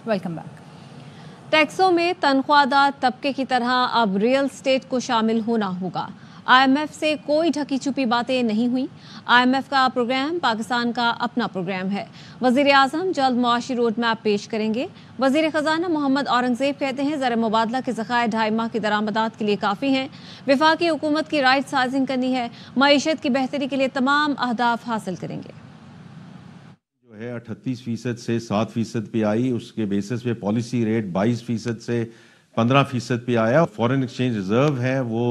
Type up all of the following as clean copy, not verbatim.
Welcome back. टैक्सों में तनख्वाहदार तबके की तरह अब रियल एस्टेट को शामिल होना होगा। IMF से कोई ढकी छुपी बातें नहीं हुई। IMF का प्रोग्राम पाकिस्तान का अपना प्रोग्राम है। वजीर आजम जल्द मुआशी रोड मैप पेश करेंगे। वजीर खजाना मोहम्मद औरंगजेब कहते हैं ज़र मुबादला के ज़खायर 2.5 माह की दरामदात के लिए काफ़ी हैं। वफाकी हुकूमत की राइट साइजिंग करनी है। मईशत की बेहतरी के लिए तमाम अहदाफ हासिल करेंगे। जो है 38% से 7% पे आई, उसके बेसिस पे पॉलिसी रेट 22% से 15% पे आया। फॉरेन एक्सचेंज रिजर्व है वो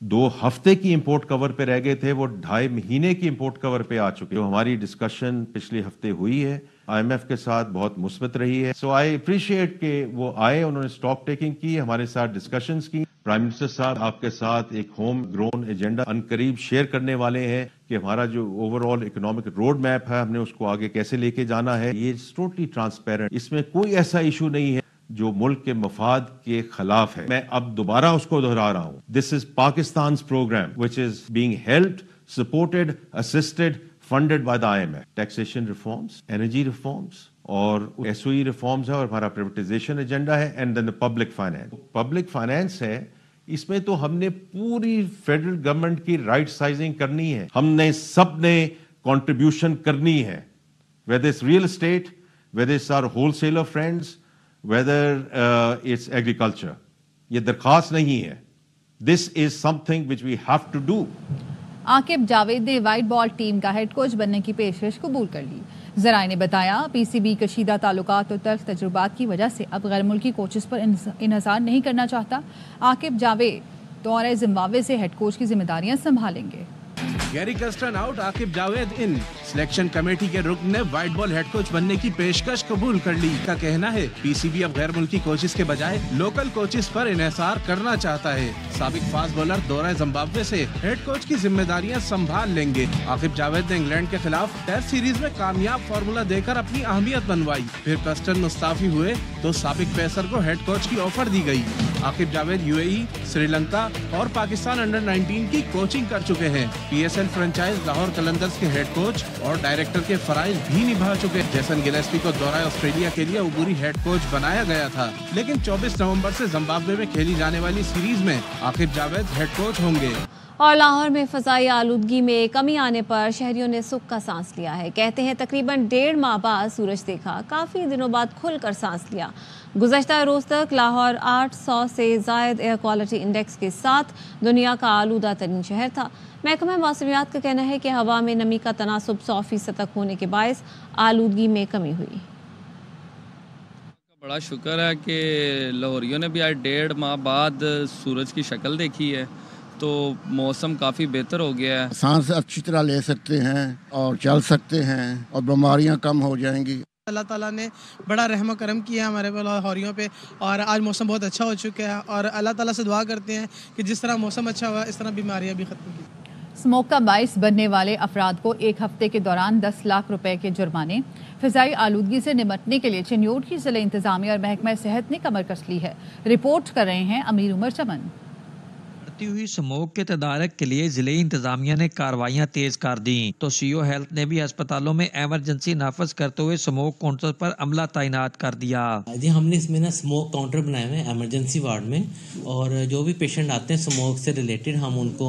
2 हफ्ते की इंपोर्ट कवर पे रह गए थे, वो 2.5 महीने की इंपोर्ट कवर पे आ चुके। तो हमारी डिस्कशन पिछले हफ्ते हुई है IMF के साथ, बहुत मुस्बत रही है। सो आई अप्रिशिएट कि वो आए, उन्होंने स्टॉक टेकिंग की, हमारे साथ डिस्कशंस की। प्राइम मिनिस्टर साहब आपके साथ एक होम ग्रोन एजेंडा अनकरीब शेयर करने वाले हैं कि हमारा जो ओवरऑल इकोनॉमिक रोड मैप है हमने उसको आगे कैसे लेके जाना है। ये टोटली ट्रांसपेरेंट, इसमें कोई ऐसा इशू नहीं है जो मुल्क के मफाद के खिलाफ है। मैं अब दोबारा उसको दोहरा रहा हूं, this is Pakistan programme which is being helped, supported, assisted, funded by the IMF। Taxation reforms, energy reforms और SOE रिफॉर्म्स है, और हमारा प्राइवेटाइजेशन एजेंडा है, and then public finance. Public finance है, इसमें तो हमने पूरी फेडरल गवर्नमेंट की राइट साइजिंग करनी है। हमने सबने कंट्रीब्यूशन करनी है, whether it's real estate, whether it's our wholesaler friends, whether it's agriculture. ये दरखास्त नहीं है, this is something which we have to do. Aqib Javed ने व्हाइट बॉल टीम का हेड कोच बनने की पेशकश कबूल कर ली। ज़राए ने बताया PCB कशीदा ताल्लुकात और तल्ख तजुर्बात की वजह से अब गैर मुल्की कोचेस पर इन्हसार नहीं करना चाहता। आकिब जावेद दौरे जिम्बाब्वे से हेड कोच की जिम्मेदारियां संभालेंगे। Gary Kirsten out, Aqib Javed in. Selection committee के रुकन ने व्हाइट बॉल हेड कोच बनने की पेशकश कबूल कर ली। का कहना है PCB अब गैर मुल्की कोचेस के बजाय लोकल कोचेस पर इन्हिसार करना चाहता है। साबिक फास्ट बॉलर दौरा जिम्बाब्वे से हेड कोच की जिम्मेदारियां संभाल लेंगे। आकिब जावेद ने इंग्लैंड के खिलाफ टेस्ट सीरीज में कामयाब फार्मूला देकर अपनी अहमियत बनवाई। फिर कस्टन मुस्ताफी हुए तो साबिक पेसर को हेड कोच की ऑफर दी गई। आकिब जावेद UAE, श्रीलंका और पाकिस्तान अंडर 19 की कोचिंग कर चुके हैं। PSL फ्रेंचाइज लाहौर कलंदर्स के हेड कोच और डायरेक्टर के फराइज भी निभा चुके। जैसन गिलेस्पी को दौरा ऑस्ट्रेलिया के लिए अबूरी हेड कोच बनाया गया था, लेकिन 24 नवंबर से जिम्बाब्वे में खेली जाने वाली सीरीज में आकिब जावेद हेड कोच होंगे। और लाहौर में फ़ज़ाई आलूदगी में कमी आने पर शहरियों ने सुख का सांस लिया है। कहते हैं तकरीबन 1.5 माह बाद सूरज देखा, काफ़ी दिनों बाद खुलकर सांस लिया। गुज़श्ता रोज़ तक लाहौर 800 से ज़ायद एयर क्वालिटी इंडेक्स के साथ दुनिया का आलूदा तरीन शहर था। महकमा मौसमियात का कहना है कि हवा में नमी का तनासुब 100% तक होने के बायस आलूदगी में कमी हुई। बड़ा शुक्र है कि लाहौरियों ने भी आज 1.5 माह बाद सूरज की शक्ल देखी है, तो मौसम काफ़ी बेहतर हो गया है। सांस अच्छी तरह ले सकते हैं और चल सकते हैं और बीमारियां कम हो जाएंगी। अल्लाह ताला ने बड़ा रहम करम किया है हमारे लाहौरियों पे, और आज मौसम बहुत अच्छा हो चुका है, और अल्लाह ताला से दुआ करते हैं कि जिस तरह मौसम अच्छा हुआ इस तरह बीमारियां भी खत्म की। स्मोक का बाइस बनने वाले अफराद को 1 हफ्ते के दौरान 10 लाख रुपए के जुर्माने। फ़िज़ाई आलूदगी से निपटने के लिए चिन्योट की ज़िला इंतज़ामिया और महकमा सेहत ने कमर कस ली है। रिपोर्ट कर रहे हैं अमीर उमर चमन। हुई स्मोक के तदारक के लिए जिले इंतजामिया ने कार्रवाइयां तेज कर दी, तो CO हेल्थ ने भी अस्पतालों में एमरजेंसी नाफज करते हुए स्मोक काउंटर पर अमला तैनात कर दिया। जी हमने इसमें ना स्मोक काउंटर बनाए हुए हैं एमरजेंसी वार्ड में, और जो भी पेशेंट आते हैं स्मोक से रिलेटेड हम उनको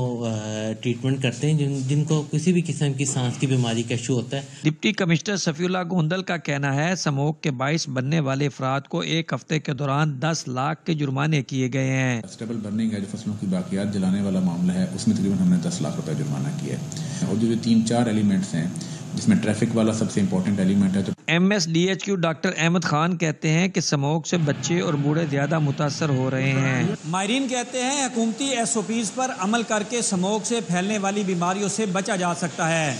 ट्रीटमेंट करते हैं जिनको किसी भी किस्म की सांस की बीमारी का इशू होता है। डिप्टी कमिश्नर सफीउल्लाह गोंदल का कहना है स्मोक के बाइस बनने वाले अफराद को 1 हफ्ते के दौरान 10 लाख के जुर्माने किए गए हैं। स्टेबल बर्निंग है, जो फसलों की बाकी जलाने वाला मामला है, उसमें तकरीबन हमने 10 लाख रुपए जुर्माना किया है। और जो 3-4 एलिमेंट्स हैं जिसमें ट्रैफिक वाला सबसे इम्पोर्टेंट एलिमेंट है। तो MSDHQ डॉक्टर अहमद खान कहते हैं कि स्मोक से बच्चे और बूढ़े ज्यादा मुतासर हो रहे हैं। माहिरीन कहते हैं हुकूमती SOPs पर अमल करके स्मोक से फैलने वाली बीमारियों से बचा जा सकता है।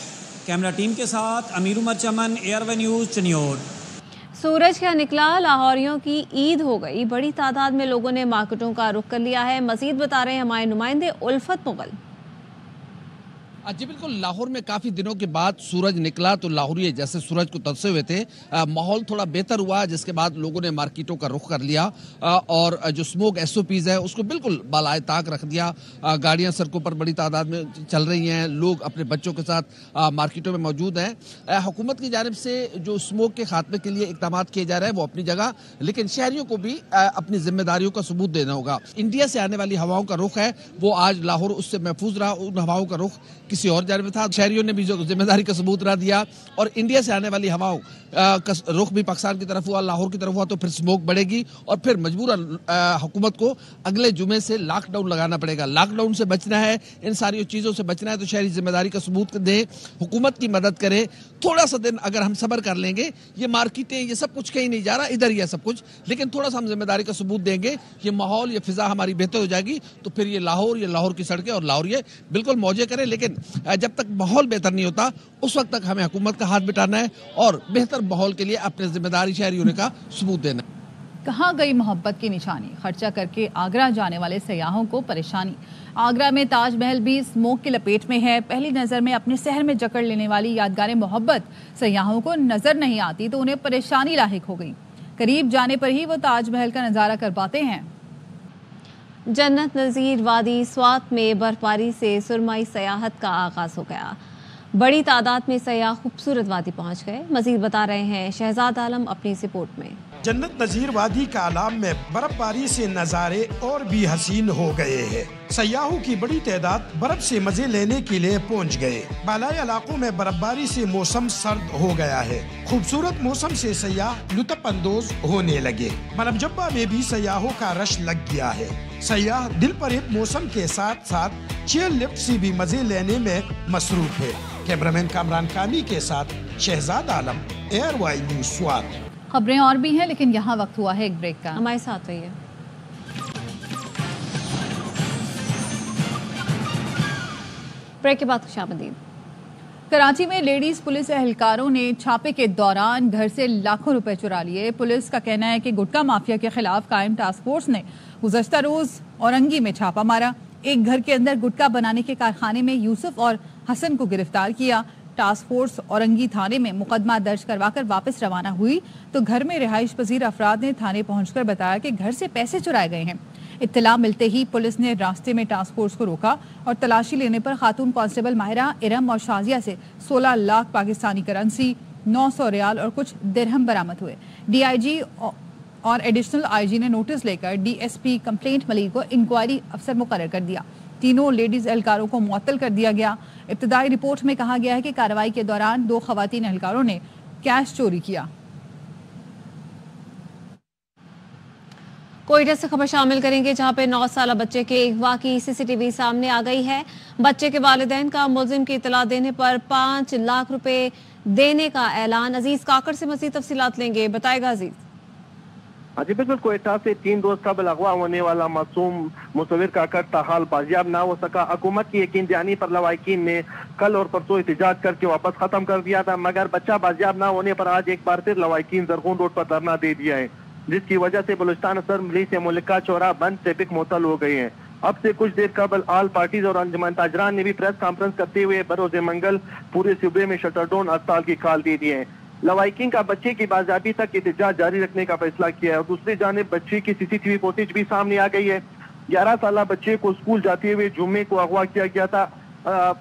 कैमरा टीम के साथ अमीर उमर चमन, एयरवे न्यूज, चिन्योट। सूरज का निकला, लाहौरियों की ईद हो गई। बड़ी तादाद में लोगों ने मार्केटों का रुख कर लिया है। मजीद बता रहे हैं हमारे नुमाइंदे उल्फत मुगल। जी बिल्कुल, लाहौर में काफ़ी दिनों के बाद सूरज निकला तो लाहौरी जैसे सूरज को तरसे हुए थे, माहौल थोड़ा बेहतर हुआ, जिसके बाद लोगों ने मार्केटों का रुख कर लिया और जो स्मोक SOPs है उसको बिल्कुल बालाए ताक रख दिया। गाड़ियां सड़कों पर बड़ी तादाद में चल रही हैं, लोग अपने बच्चों के साथ मार्केटों में मौजूद हैं। हुकूमत की जानिब से जो स्मोक के खात्मे के लिए इक़दाम किए जा रहे हैं वो अपनी जगह, लेकिन शहरियों को भी अपनी जिम्मेदारियों का सबूत देना होगा। इंडिया से आने वाली हवाओं का रुख है वो आज लाहौर उससे महफूज रहा, उन हवाओं का रुख किसी और जानब था। शहरियों ने भी जो जिम्मेदारी का सबूत रहा दिया और इंडिया से आने वाली हवाओं का रुख भी पाकिस्तान की तरफ हुआ, लाहौर की तरफ हुआ, तो फिर स्मोक बढ़ेगी और फिर मजबूरन हुकूमत को अगले जुमे से लॉकडाउन लगाना पड़ेगा। लॉकडाउन से बचना है, इन सारी चीज़ों से बचना है तो शहरी जिम्मेदारी का सबूत दे, हुकूमत की मदद करे। थोड़ा सा दिन अगर हम सब्र कर लेंगे, ये मार्केटें ये सब कुछ कहीं नहीं जा रहा, इधर ही है सब कुछ, लेकिन थोड़ा सा हम जिम्मेदारी का सबूत देंगे, ये माहौल ये फिजा हमारी बेहतर हो जाएगी, तो फिर ये लाहौर की सड़कें और लाहौर ये बिल्कुल मौजे करें। लेकिन जब तक माहौल बेहतर नहीं होता उस वक्त तक हमें हुकूमत का हाथ बिठाना है और बेहतर माहौल के लिए अपने जिम्मेदारी शहरी होने का सबूत देना है। कहाँ गई मोहब्बत की निशानी, खर्चा करके आगरा जाने वाले सयाहों को परेशानी। आगरा में ताजमहल भी स्मोक की लपेट में है। पहली नज़र में अपने शहर में जकड़ लेने वाली यादगार मोहब्बत सयाहों को नजर नहीं आती तो उन्हें परेशानी लाहिक हो गई। करीब जाने पर ही वो ताजमहल का नज़ारा कर पाते हैं। जन्नत नज़ीर वादी स्वात में बर्फबारी से सुरमाई सयाहत का आगाज हो गया। बड़ी तादाद में सयाह खूबसूरत वादी पहुंच गए। मजीद बता रहे हैं शहजाद आलम अपनी इस रिपोर्ट में। जन्नत नज़ीर वादी का आलाम में बर्फबारी से नज़ारे और भी हसीन हो गए हैं। सयाहों की बड़ी तादाद बर्फ से मजे लेने के लिए पहुंच गए। बालाई इलाकों में बर्फबारी से मौसम सर्द हो गया है। खूबसूरत मौसम से सयाह लुत्फ अंदोज होने लगे। मनबजब्बा में भी सयाहों का रश लग गया है। सयाह दिल परेब मौसम के साथ साथ चेयर लिफ्ट से भी मजे लेने में मसरूफ है। कैमरामैन कामरान कामी के साथ शहजाद आलम, एयरवाई न्यूज़ स्वात। खबरें और भी हैं लेकिन यहाँ वक्त हुआ है एक ब्रेक का। हमारे साथ रहिए। ब्रेक के बाद खुशामदीद। कराची में लेडीज पुलिस एहलकारों ने छापे के दौरान घर से लाखों रुपए चुरा लिए। पुलिस का कहना है कि गुटखा माफिया के खिलाफ कायम टास्क फोर्स ने गुज़श्ता रोज औरंगी में छापा मारा। एक घर के अंदर गुटखा बनाने के कारखाने में यूसुफ और हसन को गिरफ्तार किया। टास्क फोर्स औरंगी थाने में मुकदमा दर्ज करवाकर वापस रवाना हुई तो घर में रिहाइश पजीर अफराद ने थाने पहुंचकर बताया कि घर से पैसे चुराए गए हैं। इत्तला मिलते ही पुलिस ने रास्ते में टास्क फोर्स को रोका और तलाशी लेने पर खातून कांस्टेबल माहिरा, इरम और शाजिया से 16 लाख पाकिस्तानी करेंसी, 900 रियाल और कुछ दिरहम बरामद हुए। DIG और एडिशनल IG ने नोटिस लेकर DSP कंप्लेंट मलिक को इंक्वायरी अफसर मुकर्रर कर दिया। तीनों लेडीज एहलकारों को मुअत्तल कर दिया गया। इब्तदाई रिपोर्ट में कहा गया है कि कार्रवाई के दौरान 2 खवातीन एहलकारों ने कैश चोरी किया। कोयटा से खबर शामिल करेंगे जहां पे 9 साला बच्चे के अगवा की CCTV सामने आ गई है। बच्चे के वालिदैन का मुलजिम की इतला देने पर 5 लाख रुपए देने का ऐलान। अजीज काकड़ से मज़ीद तफसीलात लेंगे, बताएगा अजीज। जी बिल्कुल, कोयटा से 3 रोज कबल अगवा होने वाला मासूम मुसव्विर काकड़ ताहाल बाजियाब ना हो सका। हुकूमत की यकीन दहानी पर लवाहिकीन ने कल और परसों एहतजाज करके वापस खत्म कर दिया था, मगर बच्चा बाजियाब ना होने पर आज एक बार फिर लवाहिकीन जरगून रोड पर धरना दे दिया है, जिसकी वजह से बलूचिस्तान असम्बली से मुल्का चौरा बंद ट्रैफिक मुअत्तल हो गई है। अब से कुछ देर कबल आल पार्टीज और अंजुमन ताजरान ने भी प्रेस कॉन्फ्रेंस करते हुए बरोज़े मंगल पूरे सूबे में शटरडाउन हड़ताल की कॉल दे दी है। लवाहिकीन का बच्चे की बाज़ाबी तक एहतजाज जारी रखने का फैसला किया है और दूसरी जानिब बच्चे की CCTV फुटेज भी सामने आ गई है। 11 साला बच्चे को स्कूल जाते हुए जुम्मे को अगवा किया गया था।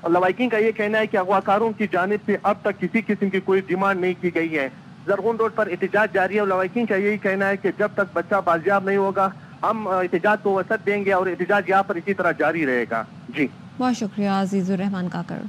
लवाहिकीन का ये कहना है कि अगवाकारों की जानिब से अब तक किसी किस्म की कोई डिमांड नहीं की गई है। जरगून रोड पर एहतजाज जारी है और लवाहिकीन का यही कहना है कि जब तक बच्चा बाजियाब नहीं होगा हम एहतजाज को वसत देंगे और एहतजाज यहाँ पर इसी तरह जारी रहेगा। जी बहुत शुक्रिया अजीजुर रहमान काकड़।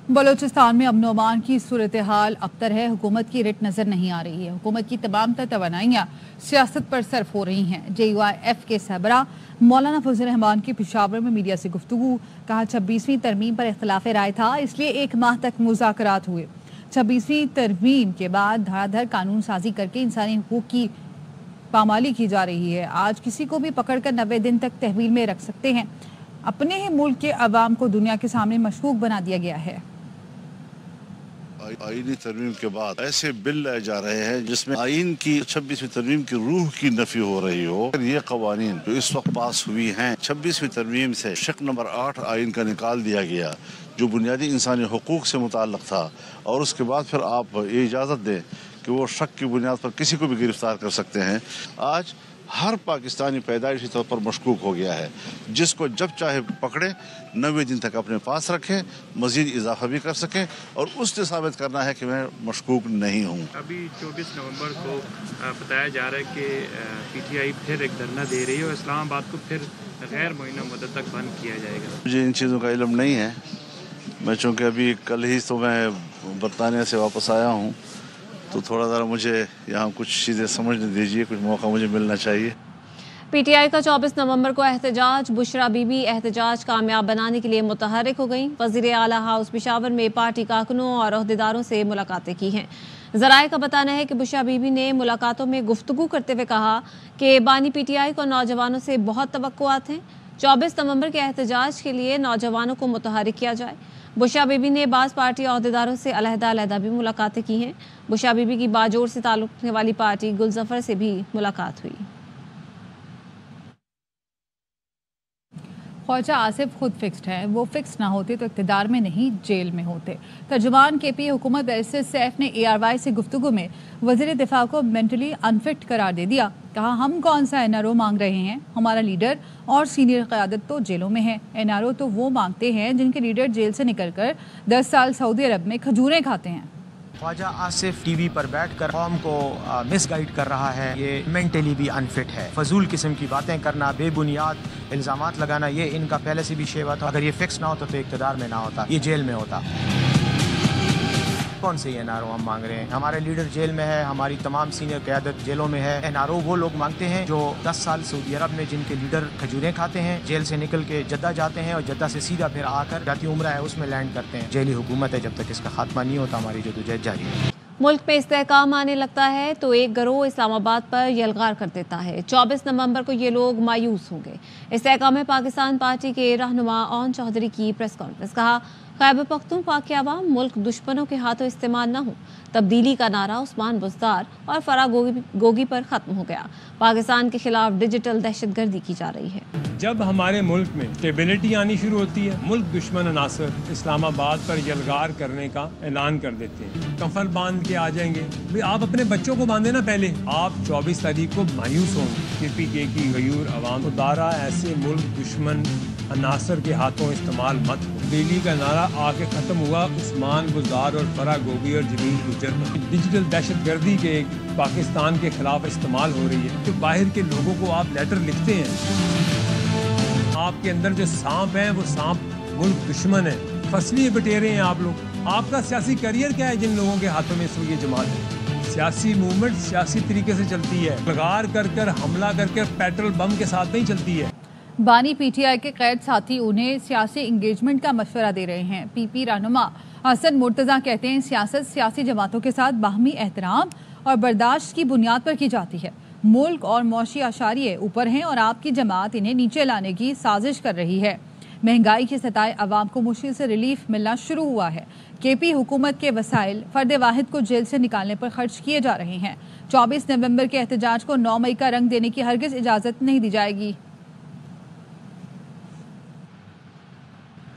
बलूचिस्तान में अमन व अमान की सूरत हाल अबतर है। हुकूमत की रिट नजर नहीं आ रही है। हुकूमत की तमाम तवानाइयाँ सियासत पर सर्फ हो रही हैं। JUIF के सरबरा मौलाना फजल रहमान की पेशावर में मीडिया से गुफ्तगू। कहा 26वीं तरमीम पर इख्तिलाफ राय था, इसलिए 1 माह तक मुज़ाकरात हुए। 26वीं तरमीम के बाद धड़ाधड़ कानून साजी करके इंसानी हुकूक की पामाली की जा रही है। आज किसी को भी पकड़कर 90 दिन तक तहवील में रख सकते हैं। अपने ही मुल्क के अवाम को दुनिया के सामने मशकूक बना दिया गया है। आईनी तरमीम के बाद ऐसे बिल लाए जा रहे हैं जिसमें आइन की 26वीं तरमीम की रूह की नफी हो रही हो। ये कवानीन जो इस वक्त पास हुई हैं 26वीं तरमीम से शक नंबर 8 आइन का निकाल दिया गया जो बुनियादी इंसानी हुकूक से मुताल्लक था, और उसके बाद फिर आप ये इजाज़त दें कि वो शक की बुनियाद पर किसी को भी गिरफ्तार कर सकते हैं। आज हर पाकिस्तानी पैदाइशी तौर पर मशकूक हो गया है, जिसको जब चाहे पकड़े 90 दिन तक अपने पास रखें, मजीद इजाफा भी कर सकें और उसने साबित करना है कि मैं मशकूक नहीं हूँ। अभी 24 नवंबर को बताया जा रहा है कि PTI फिर एक धरना दे रही है और इस्लामाबाद को फिर गैर मुअय्यना मुद्दत तक बंद किया जाएगा। मुझे इन चीज़ों का इल्म नहीं है, मैं चूँकि अभी कल ही तो मैं बरतानिया से वापस आया हूँ, तो थोड़ा ज़रा मुझे यहाँ कुछ चीज़ें समझने दीजिए, कुछ मौका मुझे मिलना चाहिए। PTI का 24 नवंबर को एहतजाज, बुशरा बीबी एहतजाज कामयाब बनाने के लिए मुतहरिक हो गई। वज़ीर आला हाउस पेशावर में पार्टी कारकुनों और अहदेदारों से मुलाकातें की हैं। ज़राए का बताना है कि बुशरा बीबी ने मुलाकातों में गुफ्तगू करते हुए कहा कि बानी PTI को नौजवानों से बहुत तवक्कुआत हैं। 24 नवंबर के एहतजाज के लिए नौजवानों को मुतहरिक किया जाए। बुशरा बीबी ने बाज़ पार्टी अहदेदारों से अलहदा भी मुलाकातें की हैं। बुशरा बीबी की बाजोर से ताल्लुक़ रखने वाली पार्टी गुलजफर से भी मुलाकात हुई। ख्वाजा आसिफ खुद फिक्स्ड है, वो फिक्स ना होते तो इक़्तिदार में नहीं जेल में होते। तर्जुमान KP हुकूमत बैरिस्टर सैफ ने ARY से गुफ्तगू में वज़ीर दिफा को मेंटली अनफिट करार दे दिया। कहा हम कौन सा NRO मांग रहे हैं, हमारा लीडर और सीनियर क़यादत तो जेलों में है। NRO तो वो मांगते हैं जिनके लीडर जेल से निकलकर 10 साल सऊदी अरब में खजूरें खाते हैं। ख्वाजा आसिफ टीवी पर बैठकर कौम को मिसगाइड कर रहा है, ये मेंटली भी अनफिट है। फजूल किस्म की बातें करना, बेबुनियाद इल्जामात लगाना, ये इनका पहले से भी शेवा था। अगर ये फिक्स ना होता तो इक़्तिदार में ना होता, ये जेल में होता। कौन से NRO हम मांग रहे हैं? हमारे लीडर जेल में है, हमारी तमाम सीनियर क़यादत जेलों में है। NRO वो लोग मांगते हैं जो 10 साल सऊदी अरब में जिनके लीडर खजूरें खाते हैं, जेल से निकल के जद्दा जाते हैं और जद्दा से सीधा फिर आकर जाती उम्रा है उसमें लैंड करते हैं। जेली हुकूमत है, जब तक इसका खात्मा नहीं होता हमारी जदोजहद जारी है। मुल्क में इस्तेहकाम आने लगता है तो एक गिरोह इस्लामाबाद पर यलगार कर देता है। 24 नवंबर को ये लोग मायूस होंगे। इस्तेहकाम पाकिस्तान पार्टी के रहनुमा ओन चौधरी की प्रेस कॉन्फ्रेंस। कहा खैबर पख्तूनख्वा के अवाम मुल्क दुश्मनों के हाथों इस्तेमाल न हो। तब्दीली का नारा उस्मान बुज़दार और फराह गोगी पर ख़त्म हो गया। पाकिस्तान के खिलाफ डिजिटल दहशतगर्दी की जा रही है। जब हमारे मुल्क में स्टेबिलिटी आनी शुरू होती है, मुल्क दुश्मन अनासर इस्लामाबाद पर यलगार करने का ऐलान कर देते हैं। कफल बांध के आ जाएंगे। भाई आप अपने बच्चों को बांधे ना पहले। आप 24 तारीख को मायूस होंगे। KPK की गयूर अवाम को दारा ऐसे मुल्क दुश्मन अनासर के हाथों इस्तेमाल मत हो। तब्दीली का नारा आके ख़त्म हुआ उस्मान बुज़दार और फराह गोगी और जमील गुजर पर। डिजिटल दहशतगर्दी के पाकिस्तान के खिलाफ इस्तेमाल हो रही है। जो बाहर के लोगों को आप लेटर लिखते हैं, आपके अंदर जो सांप है वो सांप मुल्क दुश्मन है, फसली बटेरे हैं आप लोग। आपका सियासी करियर क्या है जिन लोगों के हाथों में इस वक्त ये जमात है? सियासी मूवमेंट सियासी तरीके से चलती है, लगार कर हमला करके पेट्रोल बम के साथ नहीं चलती है। बानी PTI के कैद साथी उन्हें सियासी इंगेजमेंट का मशवरा दे रहे हैं। PP रहनुमा हसन मुर्तज़ा कहते हैं सियासत सियासी जमातों के साथ बाहमी एहतराम और बर्दाश्त की बुनियाद पर की जाती है। मुल्क और मौशी आशारिये ऊपर हैं और आपकी जमात इन्हें नीचे लाने की साजिश कर रही है। महंगाई के सताए अवाम को मुश्किल से रिलीफ मिलना शुरू हुआ है। KP हुकूमत के वसाइल फर्द वाहिद को जेल से निकालने पर खर्च किए जा रहे हैं। 24 नवंबर के एहतजाज को 9 मई का रंग देने की हरगिज इजाज़त नहीं दी जाएगी।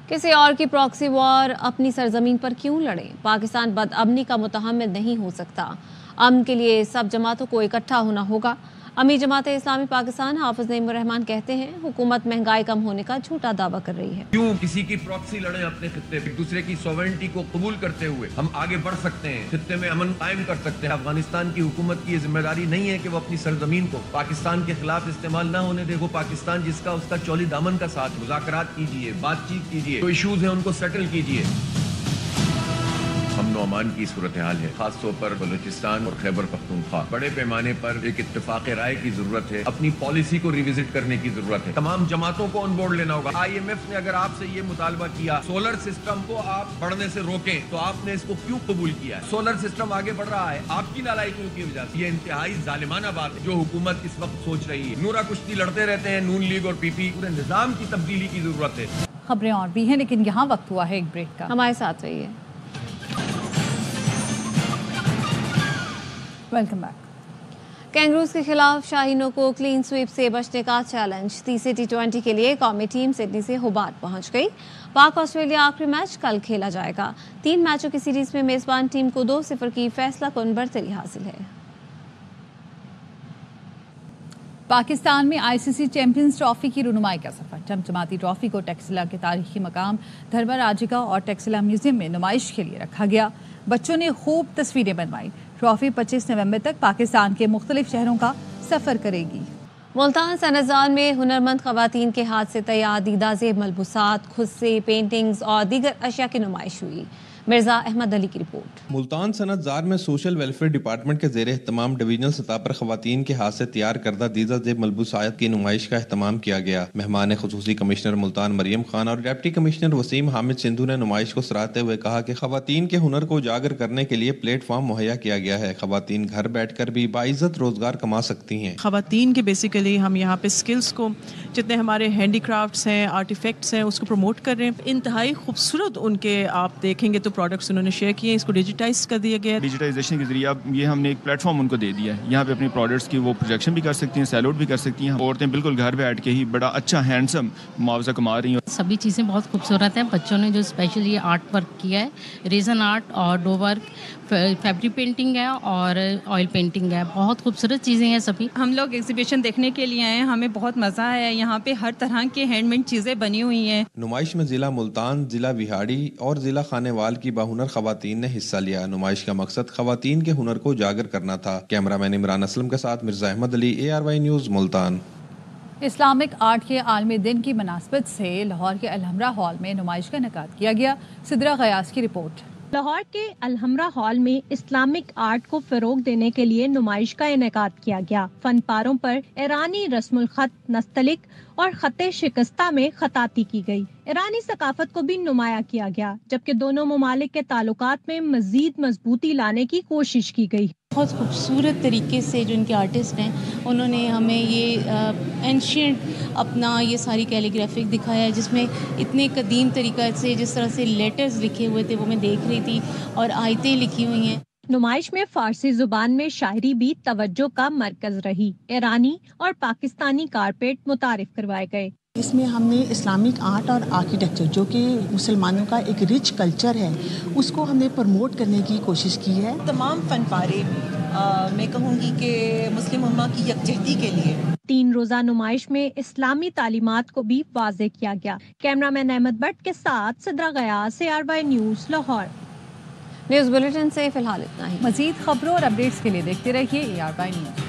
किसी और की प्रॉक्सी वॉर अपनी सरजमीन पर क्यों लड़े? पाकिस्तान बदअमनी का मुतहम्मिल नहीं हो सकता। अमन के लिए सब जमातों को इकट्ठा होना होगा। अमीर जमात इस्लामी पाकिस्तान हाफिज नईम रहमान कहते हैं हुकूमत महंगाई कम होने का झूठा दावा कर रही है। क्यों किसी की प्रॉक्सी लड़े अपने खित्ते पे? दूसरे की सॉवरेनिटी को कबूल करते हुए हम आगे बढ़ सकते हैं, खित्ते में अमन कायम कर सकते हैं। अफगानिस्तान की हुकूमत की ये जिम्मेदारी नहीं है कि वो अपनी सरजमीन को पाकिस्तान के खिलाफ इस्तेमाल न होने दे। वो पाकिस्तान जिसका उसका चौली दामन का साथ, मुज़ाकरात कीजिए, बातचीत कीजिए, जो इशूज हैं उनको सेटल कीजिए। अमन व अमान की सूरत हाल है, खास तौर पर बलूचिस्तान और खैबर पख्तूनख्वा। बड़े पैमाने पर एक इत्तेफाक राय की जरूरत है, अपनी पॉलिसी को रिविजिट करने की जरूरत है। तमाम जमातों को ऑन बोर्ड लेना होगा। IMF ने अगर आपसे ये मुतालबा किया सोलर सिस्टम को आप बढ़ने से रोकें, तो आपने इसको क्यों कबूल किया? सोलर सिस्टम आगे बढ़ रहा है आपकी नालायकियों की वजह से। ये इंतहाई जालिमाना बात है जो हुकूमत इस वक्त सोच रही है। नूरा कुश्ती लड़ते रहते हैं नून लीग और PP। पूरे निजाम की तब्दीली की जरूरत है। खबरें और भी हैं लेकिन यहाँ वक्त हुआ है एक ब्रेक का। हमारे साथ रहिए। Welcome back. कैंगरूज के खिलाफ शाहीनों को क्लीन स्वीप से बचने का चैलेंज। तीसरे T20 के लिए कौमी टीम सिडनी से होबार्ट पहुंच गई। पाक ऑस्ट्रेलिया आखिरी मैच कल खेला जाएगा। 3 मैचों की सीरीज में मेजबान टीम को 2-0 की फैसला कुन बरतरी हासिल है। पाकिस्तान में ICC चैंपियंस ट्रॉफी की रुनुमाई का सफर। चमचमाती ट्रॉफी को टेक्सिला के तारीखी मकाम धरवा राजिका और टेक्सिला म्यूजियम में नुमाइश के लिए रखा गया। बच्चों ने खूब तस्वीरें बनवाई। ट्रॉफी 25 नवंबर तक पाकिस्तान के मुख्तलिफ शहरों का सफर करेगी। मुल्तान सनज़ार में हुनरमंद खवातीन के हाथ से तैयार दीदा ज़ेब मलबूसात, खुद से पेंटिंग्स और दीगर अशिया की नुमाइश हुई। मिर्जा अहमद अली की रिपोर्ट। मुल्तान सनतजार में सोशल वेलफेयर डिपार्टमेंट के ज़ेरे एहतमाम डिवीजनल सतह पर खवातीन के हाथ से तैयार करदा दीदा ज़ेब मलबूसात की नुमाइश का एहतमाम किया गया। मेहमान खुसूसी कमिश्नर मुल्तान मरियम खान और डिप्टी कमिश्नर वसीम हामिद सिंधु ने नुमाइश को सराहते हुए कहा कि खवातीन के हुनर को उजागर करने के लिए प्लेटफॉर्म मुहैया किया गया है। खवातीन घर बैठ कर भी बाइज्जत रोजगार कमा सकती हैं। खवातीन के बेसिकली हम यहाँ पे स्किल्स को, जितने हमारे हैंडीक्राफ्ट्स हैं, आर्टिफैक्ट्स हैं, उसको प्रमोट कर रहे हैं। इंतहाई खूबसूरत उनके आप देखेंगे तो प्रोडक्ट्स उन्होंने शेयर किए। इसको डिजिटाइज कर दिया गया है। डिजिटाइजेशन के जरिए अब ये हमने एक प्लेटफॉर्म उनको दे दिया है। यहाँ पे अपनी प्रोडक्ट्स की वो प्रोजेक्शन भी कर सकती हैं, सेल आउट भी कर सकती हैं। औरतें बिल्कुल घर बैठ के ही बड़ा अच्छा हैंडसम मुआवजा कमा रही हैं। सभी चीज़ें बहुत खूबसूरत हैं। बच्चों ने जो स्पेशल ये आर्ट वर्क किया है, रेजन आर्ट और डो वर्क, फैब्रिक पेंटिंग है और ऑयल पेंटिंग है, बहुत खूबसूरत चीज़ें हैं सभी। हम लोग एग्जीबिशन देखने के लिए आए हैं, हमें बहुत मज़ा आया। यहाँ पे हर तरह के हैंडमेड चीज़ें बनी हुई हैं। नुमाइश में जिला मुल्तान, जिला विहाड़ी और जिला खानेवाल की बाहुनर खवातीन ने हिस्सा लिया। नुमाइश का मकसद खवातीन के हुनर को उजागर करना था। कैमरामैन इमरान असलम के साथ Mirza Ahmed Ali, ARY news Multan. Islamic art के आलमी दिन की मुनासबत से लाहौर के अलहमरा हॉल में नुमाइश का इनेकाद किया गया। सिद्रा गयास की रिपोर्ट। लाहौर के अलहमरा हॉल में इस्लामिक आर्ट को फरोग देने के लिए नुमाइश का इनेकाद किया गया। फनपारों पर ईरानी रस्मुल खत, नस्तलिक और खते शिकस्ता में खताती की गई। ईरानी सकाफत को भी नुमाया किया गया, जबकि दोनों ममालिक के ताल्लुकात में मजीद मजबूती लाने की कोशिश की गई। बहुत खूबसूरत तरीके से जो इनके आर्टिस्ट हैं उन्होंने हमें ये एंशियंट अपना ये सारी कैलीग्राफिक दिखाया है, जिसमें इतने कदीम तरीक़ा से जिस तरह से लेटर्स लिखे हुए थे वो मैं देख रही थी और आयतें लिखी हुई हैं। नुमाइश में फारसी जुबान में शायरी भी तवज्जो का मरकज रही। ईरानी और पाकिस्तानी कारपेट मुतारिफ करवाए गए। इसमें हमने इस्लामिक आर्ट और आर्किटेक्चर, जो कि मुसलमानों का एक रिच कल्चर है, उसको हमने प्रमोट करने की कोशिश की है। तमाम फनपारे मैं कहूँगी कि मुस्लिम उम्मा की यकजहती के लिए 3 रोजा नुमाइश में इस्लामी तालीमात को भी वाज़े किया गया। कैमरामैन अहमद भट्ट के साथ Sidra Ghayas, ARY news Lahore. News bulletin से फिलहाल इतना ही। मजीद खबरों और अपडेट्स के लिए देखते रहिए ARY न्यूज़।